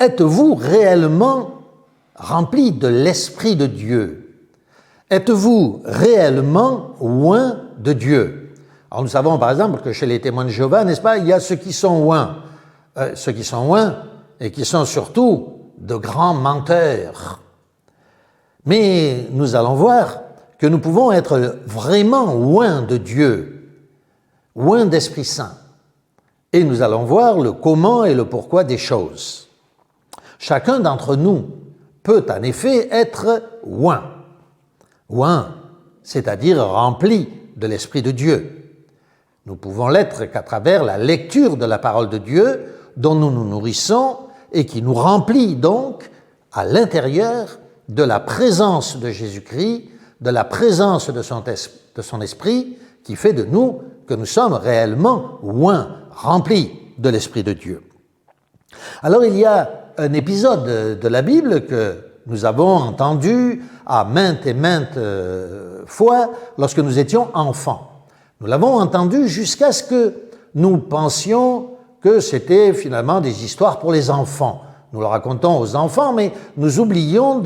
êtes-vous réellement rempli de l'Esprit de Dieu? Êtes-vous réellement oint de Dieu? Alors nous savons par exemple que chez les témoins de Jéhovah, n'est-ce pas, il y a ceux qui sont oints. Ceux qui sont oints et qui sont surtout de grands menteurs. Mais nous allons voir que nous pouvons être vraiment oints de Dieu, oints d'Esprit Saint. Et nous allons voir le comment et le pourquoi des choses. Chacun d'entre nous peut en effet être oint. Oint, c'est-à-dire rempli de l'Esprit de Dieu. Nous pouvons l'être qu'à travers la lecture de la parole de Dieu dont nous nous nourrissons et qui nous remplit donc à l'intérieur de la présence de Jésus-Christ, de la présence de son esprit qui fait de nous que nous sommes réellement oints, remplis de l'Esprit de Dieu. Alors il y a un épisode de la Bible que nous avons entendu à maintes et maintes fois lorsque nous étions enfants. Nous l'avons entendu jusqu'à ce que nous pensions que c'était finalement des histoires pour les enfants. Nous le racontons aux enfants, mais nous oublions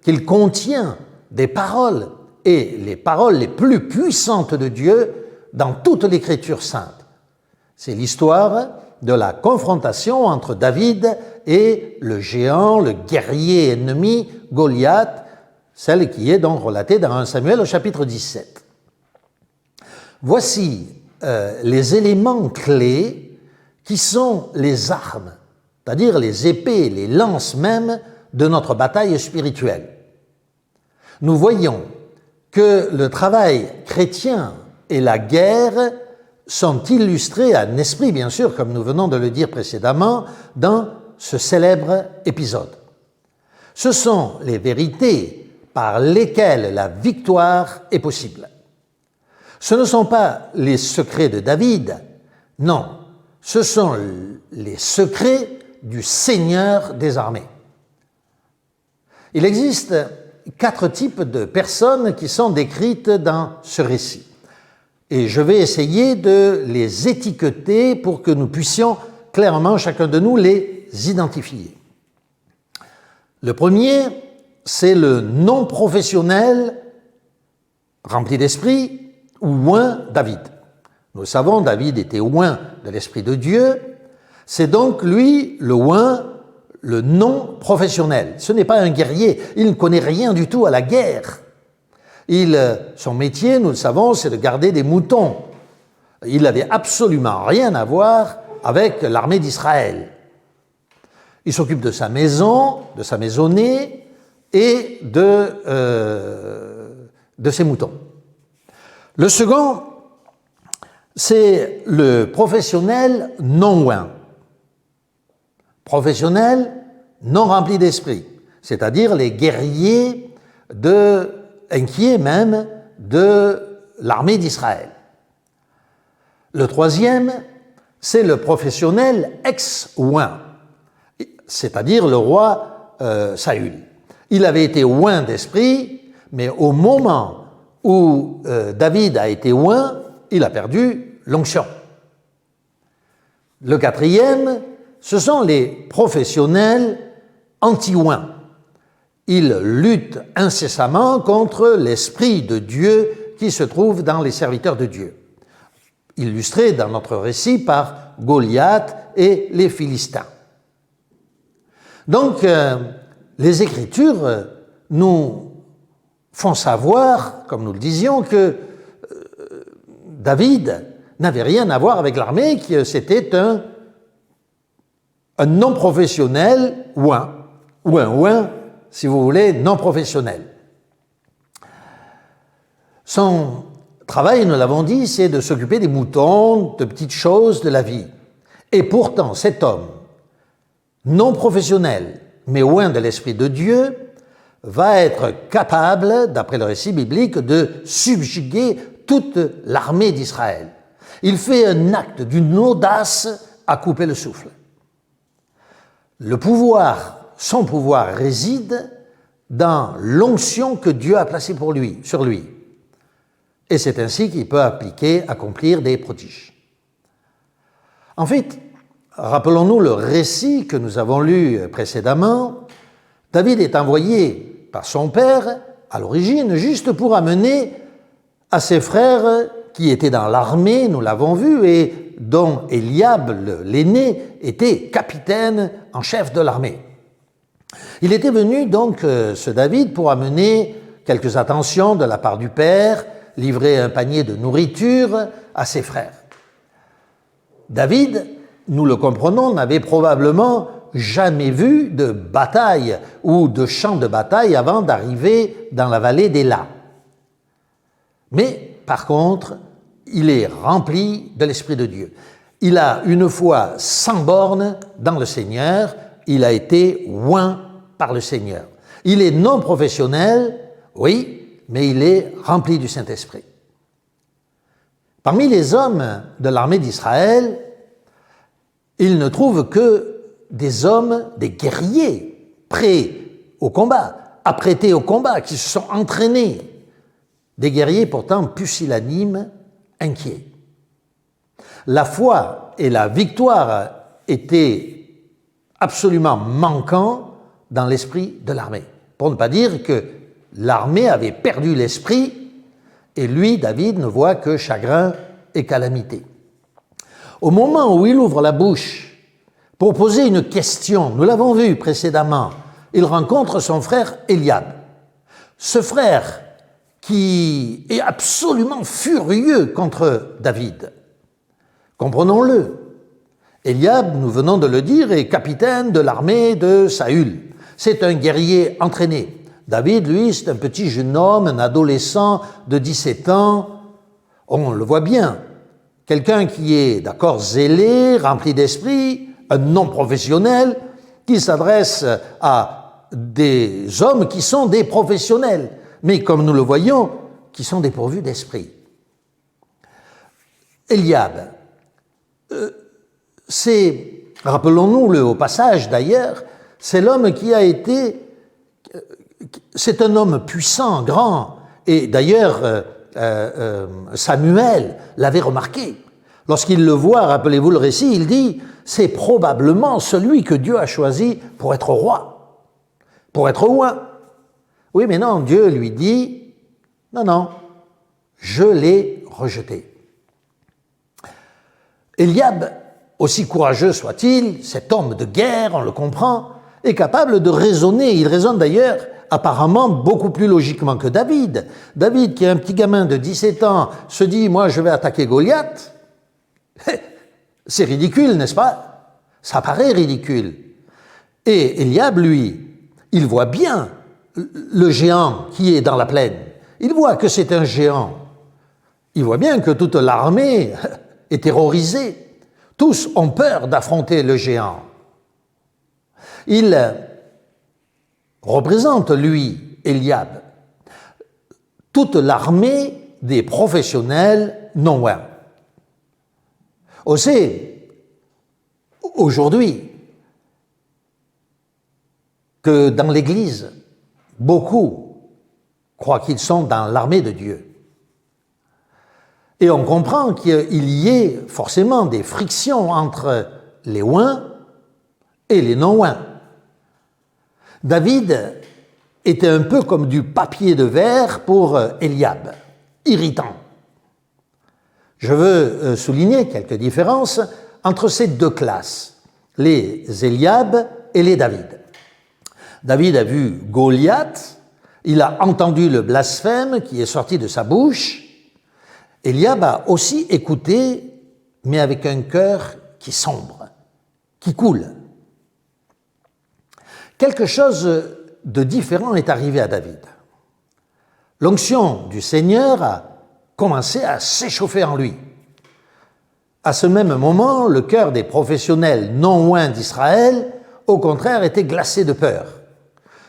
qu'il contient des paroles, et les paroles les plus puissantes de Dieu dans toute l'Écriture sainte. C'est l'histoire de la confrontation entre David et le géant, le guerrier ennemi, Goliath, celle qui est donc relatée dans 1 Samuel au chapitre 17. Voici les éléments clés qui sont les armes, c'est-à-dire les épées, les lances même de notre bataille spirituelle. Nous voyons que le travail chrétien et la guerre sont illustrés en esprit, bien sûr, comme nous venons de le dire précédemment, dans ce célèbre épisode. Ce sont les vérités par lesquelles la victoire est possible. Ce ne sont pas les secrets de David, non, ce sont les secrets du Seigneur des armées. Il existe 4 types de personnes qui sont décrites dans ce récit. Et je vais essayer de les étiqueter pour que nous puissions clairement, chacun de nous, les identifier. Le premier, c'est le non-professionnel rempli d'esprit ou oint David. Nous savons, David était oint de l'Esprit de Dieu. C'est donc lui le oint, le non-professionnel. Ce n'est pas un guerrier, il ne connaît rien du tout à la guerre. Son métier, nous le savons, c'est de garder des moutons. Il n'avait absolument rien à voir avec l'armée d'Israël. Il s'occupe de sa maison, de sa maisonnée et de ses moutons. Le second, c'est le professionnel non oint. Professionnel non rempli d'esprit, c'est-à-dire les guerriers inquiets même de l'armée d'Israël. Le troisième, c'est le professionnel ex-oint, c'est-à-dire le roi Saül. Il avait été oint d'esprit, mais au moment où David a été oint, il a perdu l'onction. Le quatrième, ce sont les professionnels anti-oints. Ils luttent incessamment contre l'Esprit de Dieu qui se trouve dans les serviteurs de Dieu, illustré dans notre récit par Goliath et les Philistins. Donc, les Écritures nous font savoir, comme nous le disions, que David n'avait rien à voir avec l'armée, que c'était un non-professionnel oint, ou un oint, si vous voulez, non-professionnel. Son travail, nous l'avons dit, c'est de s'occuper des moutons, de petites choses de la vie. Et pourtant, cet homme, non-professionnel, mais oint de l'Esprit de Dieu, va être capable, d'après le récit biblique, de subjuguer toute l'armée d'Israël. Il fait un acte d'une audace à couper le souffle. Son pouvoir réside dans l'onction que Dieu a placée sur lui. Et c'est ainsi qu'il peut accomplir des prodiges. En fait, Rappelons-nous le récit que nous avons lu précédemment. David est envoyé par son père, à l'origine, juste pour amener à ses frères qui étaient dans l'armée, nous l'avons vu, et dont Eliab, l'aîné, était capitaine en chef de l'armée. Il était venu donc, ce David, pour amener quelques attentions de la part du père, livrer un panier de nourriture à ses frères. David, nous le comprenons, n'avait probablement jamais vu de bataille ou de champ de bataille avant d'arriver dans la vallée d'Éla. Mais, par contre, il est rempli de l'Esprit de Dieu. Il a une foi sans borne dans le Seigneur, il a été oint par le Seigneur. Il est non professionnel, oui, mais il est rempli du Saint-Esprit. Parmi les hommes de l'armée d'Israël, il ne trouve que des hommes, des guerriers, prêts au combat, apprêtés au combat, qui se sont entraînés. Des guerriers pourtant pusillanimes, inquiets. La foi et la victoire étaient absolument manquants dans l'esprit de l'armée. Pour ne pas dire que l'armée avait perdu l'esprit et lui, David, ne voit que chagrin et calamité. Au moment où il ouvre la bouche pour poser une question, nous l'avons vu précédemment, il rencontre son frère Eliab. Ce frère qui est absolument furieux contre David. Comprenons-le. Eliab, nous venons de le dire, est capitaine de l'armée de Saül. C'est un guerrier entraîné. David, lui, c'est un petit jeune homme, un adolescent de 17 ans. On le voit bien. Quelqu'un qui est, d'accord, zélé, rempli d'esprit, un non-professionnel, qui s'adresse à des hommes qui sont des professionnels, mais comme nous le voyons, qui sont dépourvus d'esprit. Eliab, rappelons-nous-le au passage d'ailleurs, c'est l'homme qui a été, c'est un homme puissant, grand, et d'ailleurs Samuel l'avait remarqué. Lorsqu'il le voit, rappelez-vous le récit, il dit, c'est probablement celui que Dieu a choisi pour être roi, pour être roi. Oui, mais non, Dieu lui dit, non, je l'ai rejeté. Eliab, aussi courageux soit-il, cet homme de guerre, on le comprend, est capable de raisonner. Il raisonne d'ailleurs apparemment beaucoup plus logiquement que David. David, qui est un petit gamin de 17 ans, se dit « moi je vais attaquer Goliath ». C'est ridicule, n'est-ce pas? Ça paraît ridicule. Et Eliab, lui, il voit bien le géant qui est dans la plaine. Il voit que c'est un géant. Il voit bien que toute l'armée est terrorisée. Tous ont peur d'affronter le géant. Il représente, lui, Eliab, toute l'armée des professionnels non oints. On sait, aujourd'hui, que dans l'Église, beaucoup croient qu'ils sont dans l'armée de Dieu. Et on comprend qu'il y ait forcément des frictions entre les oints et les non-oints. David était un peu comme du papier de verre pour Eliab, irritant. Je veux souligner quelques différences entre ces deux classes, les Eliab et les David. David a vu Goliath, il a entendu le blasphème qui est sorti de sa bouche. Eliab a aussi écouté, mais avec un cœur qui sombre, qui coule. Quelque chose de différent est arrivé à David. L'onction du Seigneur a commencé à s'échauffer en lui. À ce même moment, le cœur des professionnels non oints d'Israël, au contraire, était glacé de peur.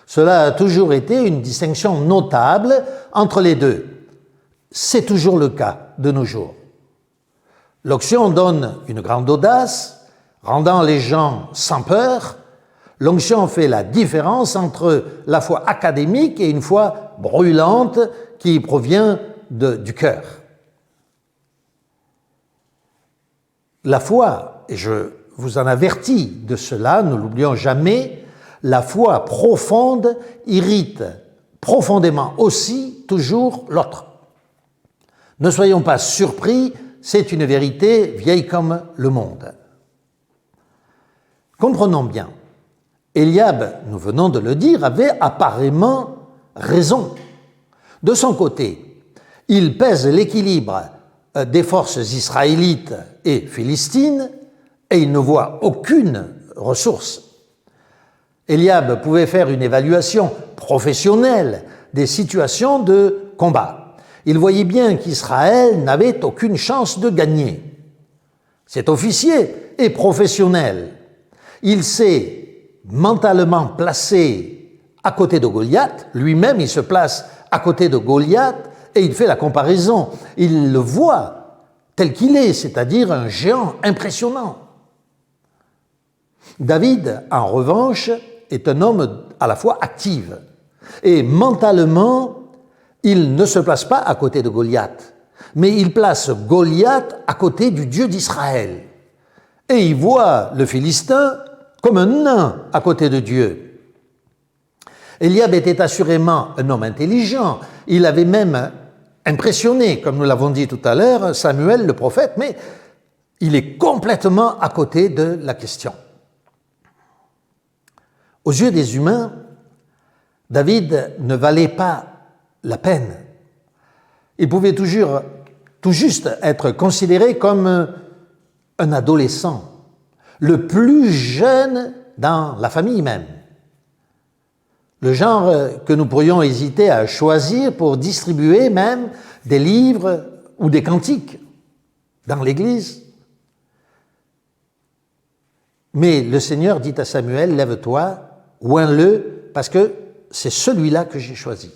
Cela a toujours été une distinction notable entre les deux. C'est toujours le cas de nos jours. L'onction donne une grande audace, rendant les gens sans peur. L'onction fait la différence entre la foi académique et une foi brûlante qui provient du cœur. La foi, et je vous en avertit de cela, ne l'oublions jamais, la foi profonde irrite profondément aussi toujours l'autre. Ne soyons pas surpris, c'est une vérité vieille comme le monde. Comprenons bien, Eliab, nous venons de le dire, avait apparemment raison. De son côté, il pèse l'équilibre des forces israélites et philistines et il ne voit aucune ressource. Eliab pouvait faire une évaluation professionnelle des situations de combat. Il voyait bien qu'Israël n'avait aucune chance de gagner. Cet officier est professionnel. Il s'est mentalement placé à côté de Goliath. Lui-même, il se place à côté de Goliath et il fait la comparaison. Il le voit tel qu'il est, c'est-à-dire un géant impressionnant. David, en revanche, est un homme à la fois actif. Et mentalement, il ne se place pas à côté de Goliath, mais il place Goliath à côté du Dieu d'Israël. Et il voit le Philistin comme un nain à côté de Dieu. Eliab était assurément un homme intelligent. Il avait même impressionné, comme nous l'avons dit tout à l'heure, Samuel le prophète, mais il est complètement à côté de la question. Aux yeux des humains, David ne valait pas la peine. Il pouvait tout juste être considéré comme un adolescent, le plus jeune dans la famille même. Le genre que nous pourrions hésiter à choisir pour distribuer même des livres ou des cantiques dans l'Église. Mais le Seigneur dit à Samuel, lève-toi, oins-le, parce que c'est celui-là que j'ai choisi.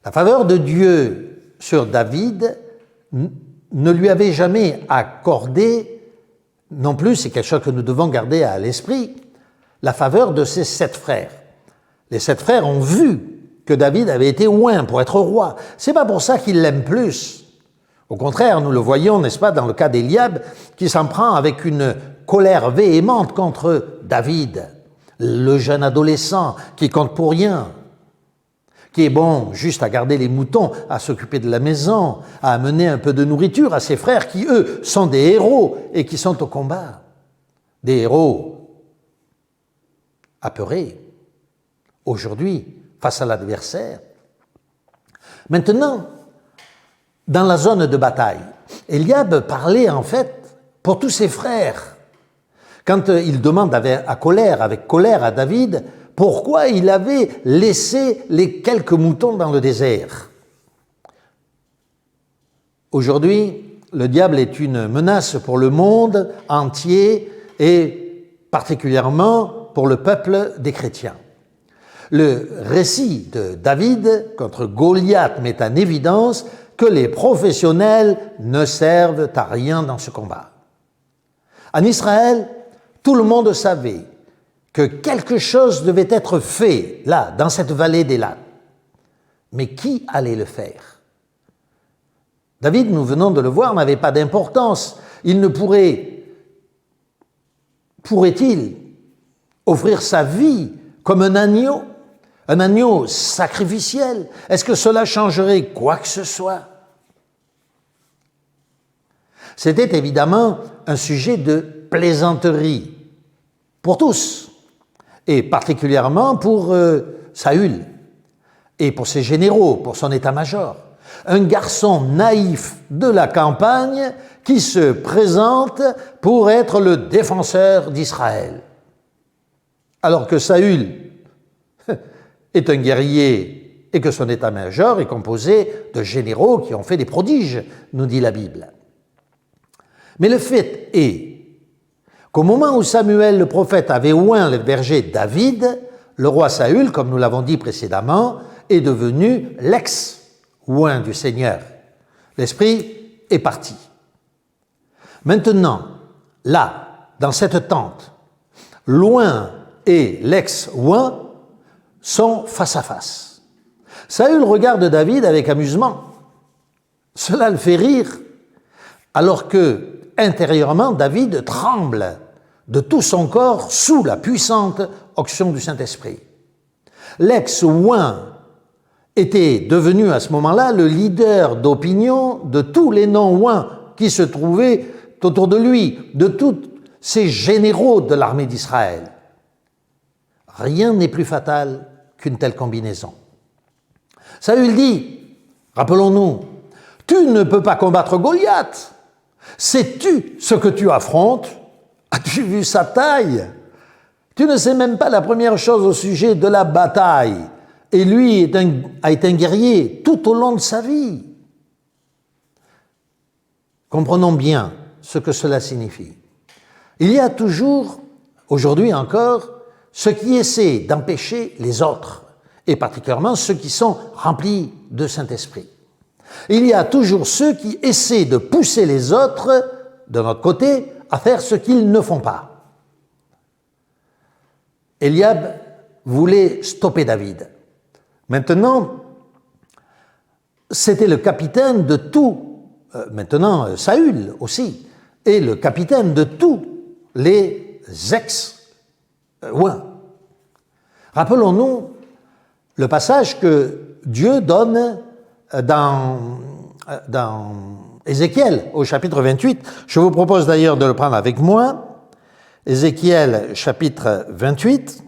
La faveur de Dieu sur David ne lui avait jamais accordé, non plus, c'est quelque chose que nous devons garder à l'esprit, la faveur de ses 7 frères. Les 7 frères ont vu que David avait été oint pour être roi. C'est pas pour ça qu'ils l'aiment plus. Au contraire, nous le voyons, n'est-ce pas, dans le cas d'Eliab, qui s'en prend avec une colère véhémente contre David, le jeune adolescent qui compte pour rien, qui est bon juste à garder les moutons, à s'occuper de la maison, à amener un peu de nourriture à ses frères qui, eux, sont des héros et qui sont au combat. Des héros apeurés, aujourd'hui, face à l'adversaire. Maintenant, dans la zone de bataille, Eliab parlait en fait pour tous ses frères. Quand il demande avec colère à David pourquoi il avait laissé les quelques moutons dans le désert. Aujourd'hui, le diable est une menace pour le monde entier et particulièrement pour le peuple des chrétiens. Le récit de David contre Goliath met en évidence que les professionnels ne servent à rien dans ce combat. En Israël, tout le monde savait que quelque chose devait être fait, là, dans cette vallée d'Élat. Mais qui allait le faire? David, nous venons de le voir, n'avait pas d'importance. Il ne pourrait-il offrir sa vie comme un agneau sacrificiel? Est-ce que cela changerait quoi que ce soit? C'était évidemment un sujet de plaisanterie pour tous, et particulièrement pour Saül, et pour ses généraux, pour son état-major. Un garçon naïf de la campagne qui se présente pour être le défenseur d'Israël. Alors que Saül est un guerrier et que son état-major est composé de généraux qui ont fait des prodiges, nous dit la Bible. Mais le fait est qu'au moment où Samuel le prophète avait oint le berger David, le roi Saül, comme nous l'avons dit précédemment, est devenu l'ex-oint du Seigneur. L'esprit est parti. Maintenant, là, dans cette tente, l'oint et l'ex-oint sont face à face. Saül regarde David avec amusement. Cela le fait rire, alors que intérieurement, David tremble de tout son corps sous la puissante onction du Saint-Esprit. L'ex-oint était devenu à ce moment-là le leader d'opinion de tous les non-oints qui se trouvaient autour de lui, de tous ces généraux de l'armée d'Israël. Rien n'est plus fatal qu'une telle combinaison. Saül dit, rappelons-nous, tu ne peux pas combattre Goliath. Sais-tu ce que tu affrontes? As-tu vu sa taille? Tu ne sais même pas la première chose au sujet de la bataille. Et lui a été un guerrier tout au long de sa vie. Comprenons bien ce que cela signifie. Il y a toujours, aujourd'hui encore, ceux qui essaient d'empêcher les autres, et particulièrement ceux qui sont remplis de Saint-Esprit. Il y a toujours ceux qui essaient de pousser les autres, de notre côté, à faire ce qu'ils ne font pas. Eliab voulait stopper David. Maintenant, c'était le capitaine de tout, maintenant Saül aussi, est le capitaine de tous les ex-oints. Rappelons-nous le passage que Dieu donne dans Ézéchiel au chapitre 28. Je vous propose d'ailleurs de le prendre avec moi. Ézéchiel chapitre 28.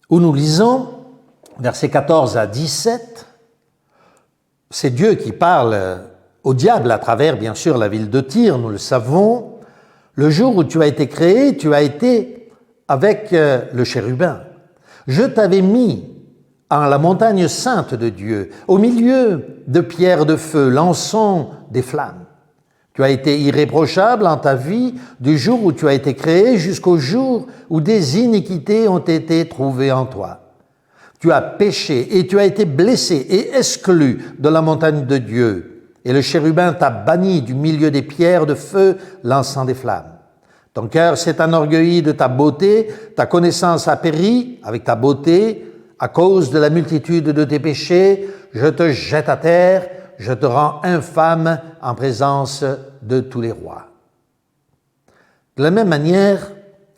Où nous lisons, versets 14 à 17, c'est Dieu qui parle au diable à travers, bien sûr, la ville de Tyr, nous le savons. Le jour où tu as été créé, tu as été avec le chérubin. Je t'avais mis en la montagne sainte de Dieu, au milieu de pierres de feu, lançant des flammes. Tu as été irréprochable en ta vie du jour où tu as été créé jusqu'au jour où des iniquités ont été trouvées en toi. Tu as péché et tu as été blessé et exclu de la montagne de Dieu. Et le chérubin t'a banni du milieu des pierres de feu, lançant des flammes. Ton cœur s'est enorgueilli de ta beauté, ta connaissance a péri avec ta beauté. À cause de la multitude de tes péchés, je te jette à terre, je te rends infâme en présence de tous les rois. De la même manière,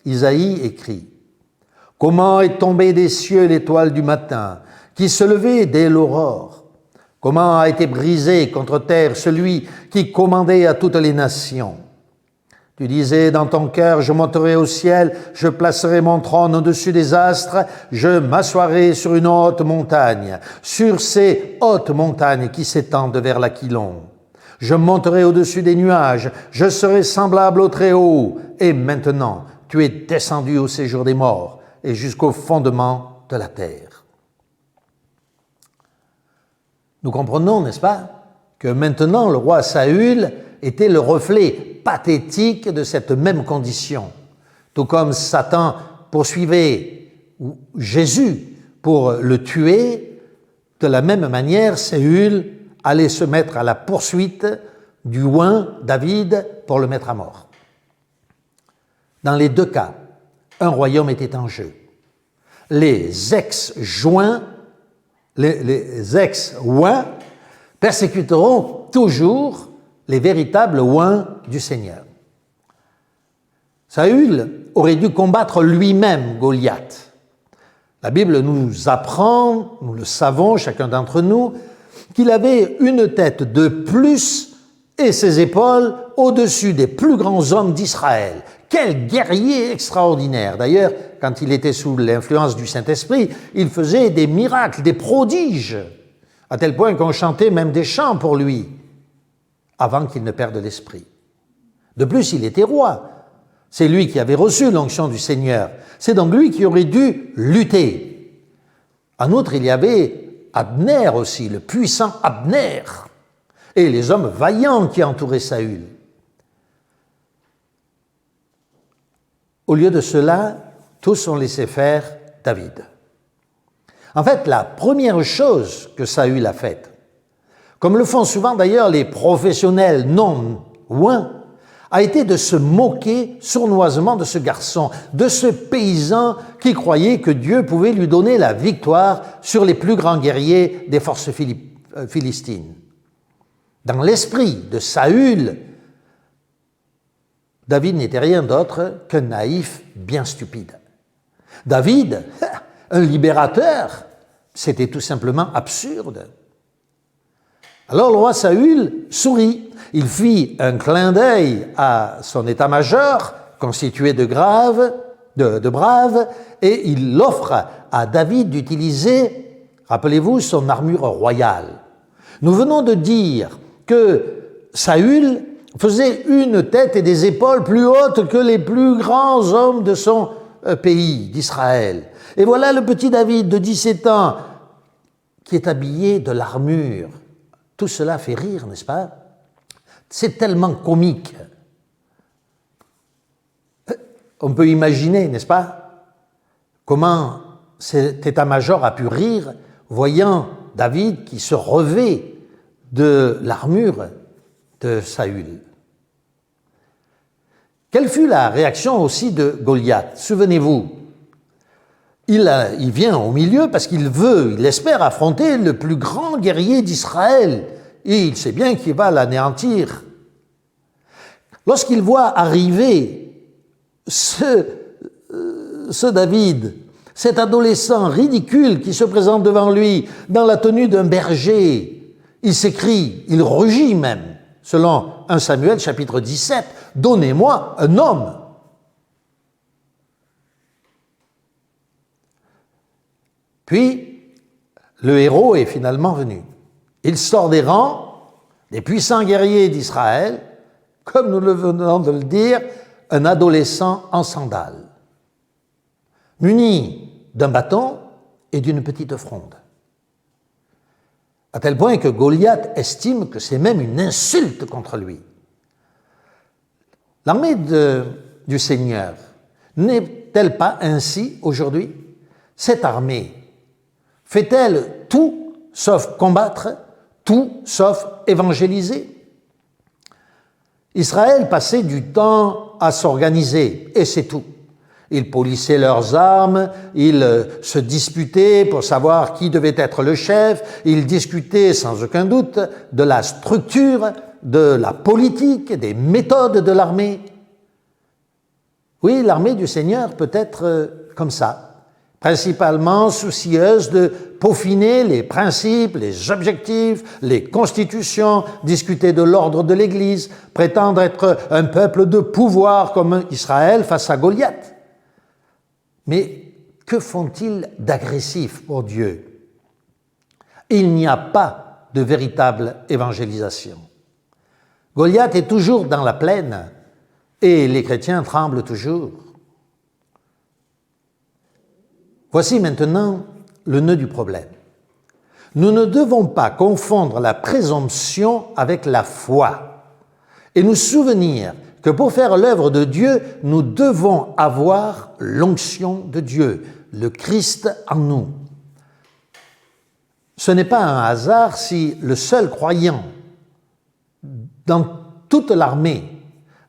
Isaïe écrit « Comment est tombée des cieux l'étoile du matin, qui se levait dès l'aurore? Comment a été brisé contre terre celui qui commandait à toutes les nations? Tu disais dans ton cœur, je monterai au ciel, je placerai mon trône au-dessus des astres, je m'assoirai sur une haute montagne, sur ces hautes montagnes qui s'étendent vers l'Aquilon. Je monterai au-dessus des nuages, je serai semblable au Très-Haut. Et maintenant, tu es descendu au séjour des morts et jusqu'au fondement de la terre. » Nous comprenons, n'est-ce pas, que maintenant le roi Saül était le reflet pathétique de cette même condition. Tout comme Satan poursuivait Jésus pour le tuer, de la même manière, Saül allait se mettre à la poursuite du oint David pour le mettre à mort. Dans les deux cas, un royaume était en jeu. Les ex-oints persécuteront toujours les véritables oints du Seigneur. Saül aurait dû combattre lui-même Goliath. La Bible nous apprend, nous le savons, chacun d'entre nous, qu'il avait une tête de plus et ses épaules au-dessus des plus grands hommes d'Israël. Quel guerrier extraordinaire! D'ailleurs, quand il était sous l'influence du Saint-Esprit, il faisait des miracles, des prodiges, à tel point qu'on chantait même des chants pour lui, avant qu'il ne perde l'esprit. De plus, il était roi. C'est lui qui avait reçu l'onction du Seigneur. C'est donc lui qui aurait dû lutter. En outre, il y avait Abner aussi, le puissant Abner, et les hommes vaillants qui entouraient Saül. Au lieu de cela, tous ont laissé faire David. En fait, la première chose que Saül a faite, comme le font souvent d'ailleurs les professionnels non oints, a été de se moquer sournoisement de ce garçon, de ce paysan qui croyait que Dieu pouvait lui donner la victoire sur les plus grands guerriers des forces philistines. Dans l'esprit de Saül, David n'était rien d'autre qu'un naïf bien stupide. David, un libérateur, c'était tout simplement absurde. Alors le roi Saül sourit. Il fit un clin d'œil à son état-major, constitué de braves, et il offre à David d'utiliser, rappelez-vous, son armure royale. Nous venons de dire que Saül faisait une tête et des épaules plus hautes que les plus grands hommes de son pays, d'Israël. Et voilà le petit David de 17 ans qui est habillé de l'armure. Tout cela fait rire, n'est-ce pas? C'est tellement comique. On peut imaginer, n'est-ce pas, comment cet état-major a pu rire voyant David qui se revêt de l'armure de Saül. Quelle fut la réaction aussi de Goliath? Souvenez-vous, il vient au milieu parce il espère affronter le plus grand guerrier d'Israël. Et il sait bien qu'il va l'anéantir. Lorsqu'il voit arriver ce David, cet adolescent ridicule qui se présente devant lui dans la tenue d'un berger, il s'écrie, il rugit même, selon 1 Samuel chapitre 17, « Donnez-moi un homme !» Puis, le héros est finalement venu. Il sort des rangs des puissants guerriers d'Israël, comme nous le venons de le dire, un adolescent en sandales, muni d'un bâton et d'une petite fronde. À tel point que Goliath estime que c'est même une insulte contre lui. L'armée du Seigneur n'est-elle pas ainsi aujourd'hui? Cette armée fait-elle tout sauf combattre, tout sauf évangéliser? Israël passait du temps à s'organiser, et c'est tout. Ils polissaient leurs armes, ils se disputaient pour savoir qui devait être le chef, ils discutaient sans aucun doute de la structure, de la politique, des méthodes de l'armée. Oui, l'armée du Seigneur peut être comme ça, principalement soucieuse de peaufiner les principes, les objectifs, les constitutions, discuter de l'ordre de l'Église, prétendre être un peuple de pouvoir comme Israël face à Goliath. Mais que font-ils d'agressif pour Dieu? Il n'y a pas de véritable évangélisation. Goliath est toujours dans la plaine et les chrétiens tremblent toujours. Voici maintenant le nœud du problème. Nous ne devons pas confondre la présomption avec la foi et nous souvenir que pour faire l'œuvre de Dieu, nous devons avoir l'onction de Dieu, le Christ en nous. Ce n'est pas un hasard si le seul croyant dans toute l'armée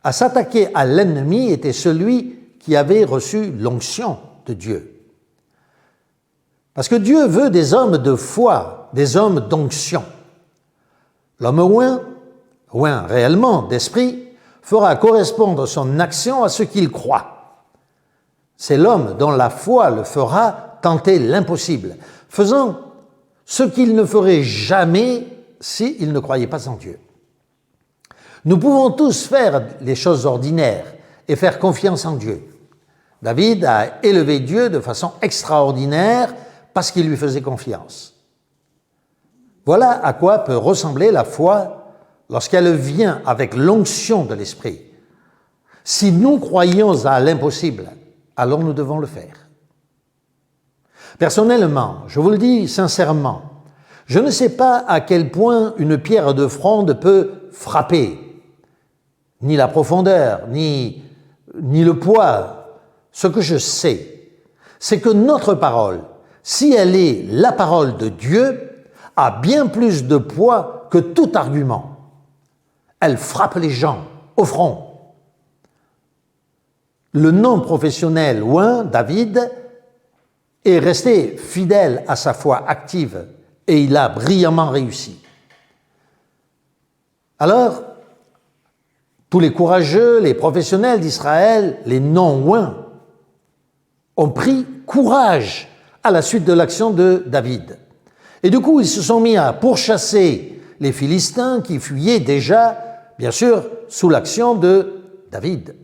à s'attaquer à l'ennemi était celui qui avait reçu l'onction de Dieu. Parce que Dieu veut des hommes de foi, des hommes d'onction. L'homme oint réellement d'esprit, fera correspondre son action à ce qu'il croit. C'est l'homme dont la foi le fera tenter l'impossible, faisant ce qu'il ne ferait jamais s'il ne croyait pas en Dieu. Nous pouvons tous faire les choses ordinaires et faire confiance en Dieu. David a élevé Dieu de façon extraordinaire parce qu'il lui faisait confiance. Voilà à quoi peut ressembler la foi lorsqu'elle vient avec l'onction de l'Esprit. Si nous croyons à l'impossible, alors nous devons le faire. Personnellement, je vous le dis sincèrement, je ne sais pas à quel point une pierre de fronde peut frapper, ni la profondeur, ni le poids. Ce que je sais, c'est que notre parole, si elle est la parole de Dieu, a bien plus de poids que tout argument. Elle frappe les gens au front le non-professionnel oint, David, est resté fidèle à sa foi active et il a brillamment réussi. Alors, tous les courageux, les professionnels d'Israël, les non-oints, ont pris courage à la suite de l'action de David. Et du coup, ils se sont mis à pourchasser les Philistins qui fuyaient déjà, bien sûr, sous l'action de David.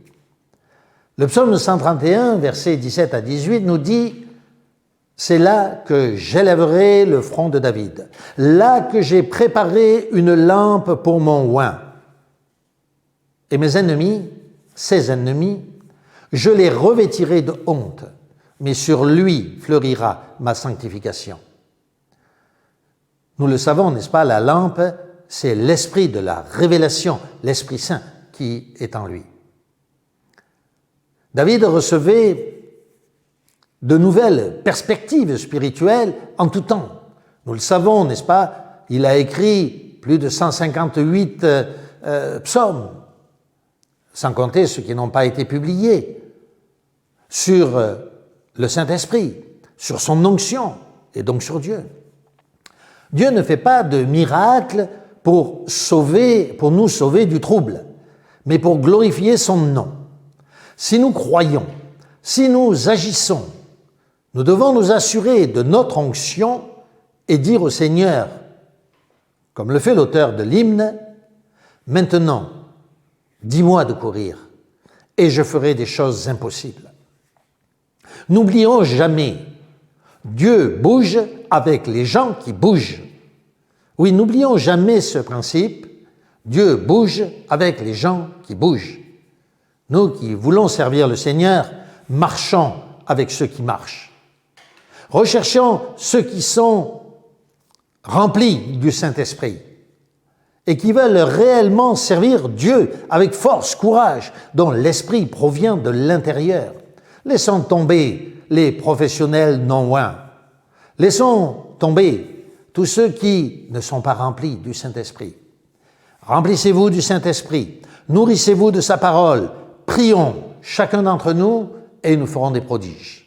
Le psaume 131, versets 17 à 18, nous dit « C'est là que j'élèverai le front de David, là que j'ai préparé une lampe pour mon oint. Et mes ennemis, ses ennemis, je les revêtirai de honte, mais sur lui fleurira ma sanctification. » Nous le savons, n'est-ce pas, la lampe, c'est l'esprit de la révélation, l'Esprit Saint qui est en lui. David recevait de nouvelles perspectives spirituelles en tout temps. Nous le savons, n'est-ce pas? Il a écrit plus de 158 psaumes, sans compter ceux qui n'ont pas été publiés, sur le Saint-Esprit, sur son onction et donc sur Dieu. Dieu ne fait pas de miracles pour nous sauver du trouble, mais pour glorifier son nom. Si nous croyons, si nous agissons, nous devons nous assurer de notre onction et dire au Seigneur, comme le fait l'auteur de l'hymne, « Maintenant, dis-moi de courir, et je ferai des choses impossibles. » N'oublions jamais, Dieu bouge avec les gens qui bougent. Oui, n'oublions jamais ce principe, Dieu bouge avec les gens qui bougent. Nous qui voulons servir le Seigneur, marchons avec ceux qui marchent. Recherchons ceux qui sont remplis du Saint-Esprit et qui veulent réellement servir Dieu avec force, courage, dont l'Esprit provient de l'intérieur. Laissons tomber les professionnels non oints. Laissons tomber tous ceux qui ne sont pas remplis du Saint-Esprit. Remplissez-vous du Saint-Esprit, nourrissez-vous de sa parole, prions chacun d'entre nous et nous ferons des prodiges.